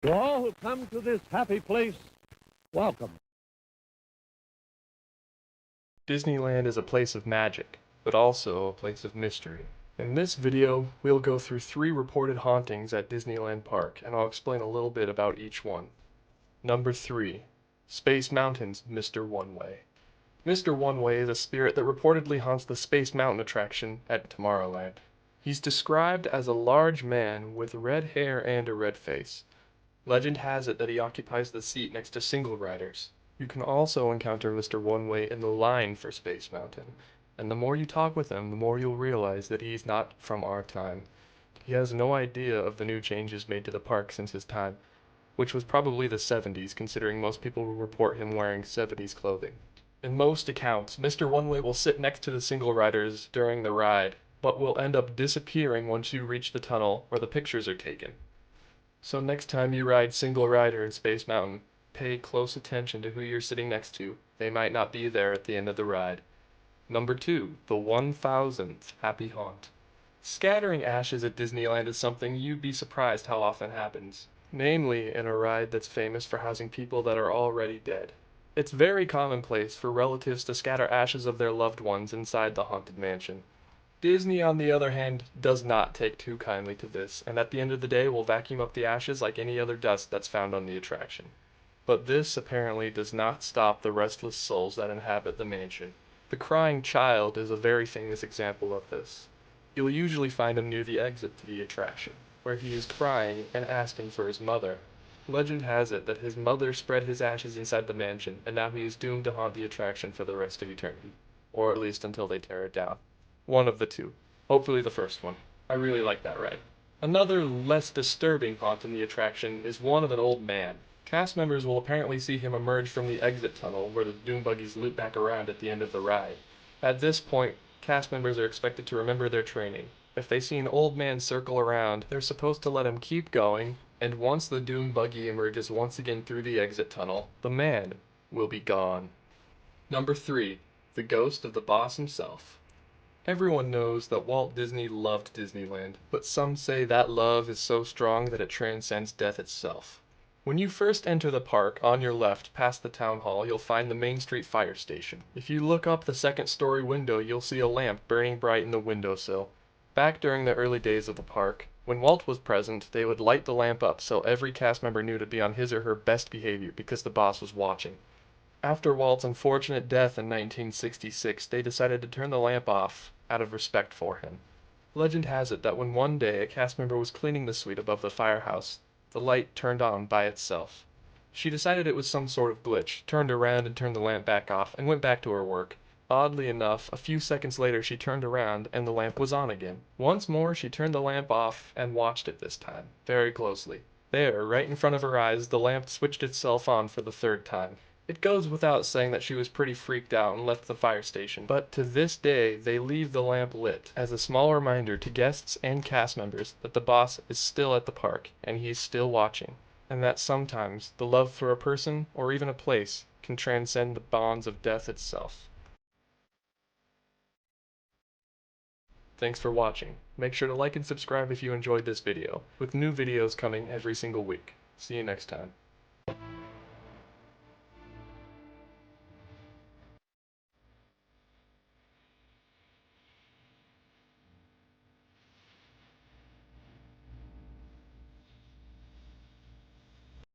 To all who come to this happy place, welcome. Disneyland is a place of magic, but also a place of mystery. In this video, we'll go through 3 reported hauntings at Disneyland Park, and I'll explain a little bit about each one. Number 3. Space Mountain's Mr. One-Way. Mr. One-Way is a spirit that reportedly haunts the Space Mountain attraction at Tomorrowland. He's described as a large man with red hair and a red face. Legend has it that he occupies the seat next to single riders. You can also encounter Mr. One-Way in the line for Space Mountain, and the more you talk with him, the more you'll realize that he's not from our time. He has no idea of the new changes made to the park since his time, which was probably the 70s, considering most people will report him wearing 70s clothing. In most accounts, Mr. One-Way will sit next to the single riders during the ride, but will end up disappearing once you reach the tunnel where the pictures are taken. So next time you ride single rider in Space Mountain, pay close attention to who you're sitting next to. They might not be there at the end of the ride. Number 2. The 1000th Happy Haun. Scattering ashes at Disneyland is something you'd be surprised how often happens, namely in a ride that's famous for housing people that are already dead. It's very commonplace for relatives to scatter ashes of their loved ones inside the haunted mansion. Disney, on the other hand, does not take too kindly to this, and at the end of the day will vacuum up the ashes like any other dust that's found on the attraction. But this apparently does not stop the restless souls that inhabit the mansion. The crying child is a very famous example of this. You'll usually find him near the exit to the attraction, where he is crying and asking for his mother. Legend has it that his mother spread his ashes inside the mansion, and now he is doomed to haunt the attraction for the rest of eternity, or at least until they tear it down. One of the two. Hopefully the first one. I really like that ride. Another less disturbing haunt in the attraction is one of an old man. Cast members will apparently see him emerge from the exit tunnel where the doom buggies loop back around at the end of the ride. At this point, cast members are expected to remember their training. If they see an old man circle around, they're supposed to let him keep going, and once the doom buggy emerges once again through the exit tunnel, the man will be gone. Number 3. The Ghost of the Boss Himself. Everyone knows that Walt Disney loved Disneyland, but some say that love is so strong that it transcends death itself. When you first enter the park, on your left, past the town hall, you'll find the Main Street Fire Station. If you look up the second-story window, you'll see a lamp burning bright in the windowsill. Back during the early days of the park, when Walt was present, they would light the lamp up so every cast member knew to be on his or her best behavior because the boss was watching. After Walt's unfortunate death in 1966, they decided to turn the lamp off out of respect for him. Legend has it that when one day a cast member was cleaning the suite above the firehouse, the light turned on by itself. She decided it was some sort of glitch, turned around and turned the lamp back off, and went back to her work. Oddly enough, a few seconds later she turned around and the lamp was on again. Once more she turned the lamp off and watched it this time, very closely. There, right in front of her eyes, the lamp switched itself on for the 3rd time. It goes without saying that she was pretty freaked out and left the fire station, but to this day they leave the lamp lit as a small reminder to guests and cast members that the boss is still at the park and he's still watching, and that sometimes the love for a person or even a place can transcend the bonds of death itself. Thanks for watching. Make sure to like and subscribe if you enjoyed this video, with new videos coming every single week. See you next time.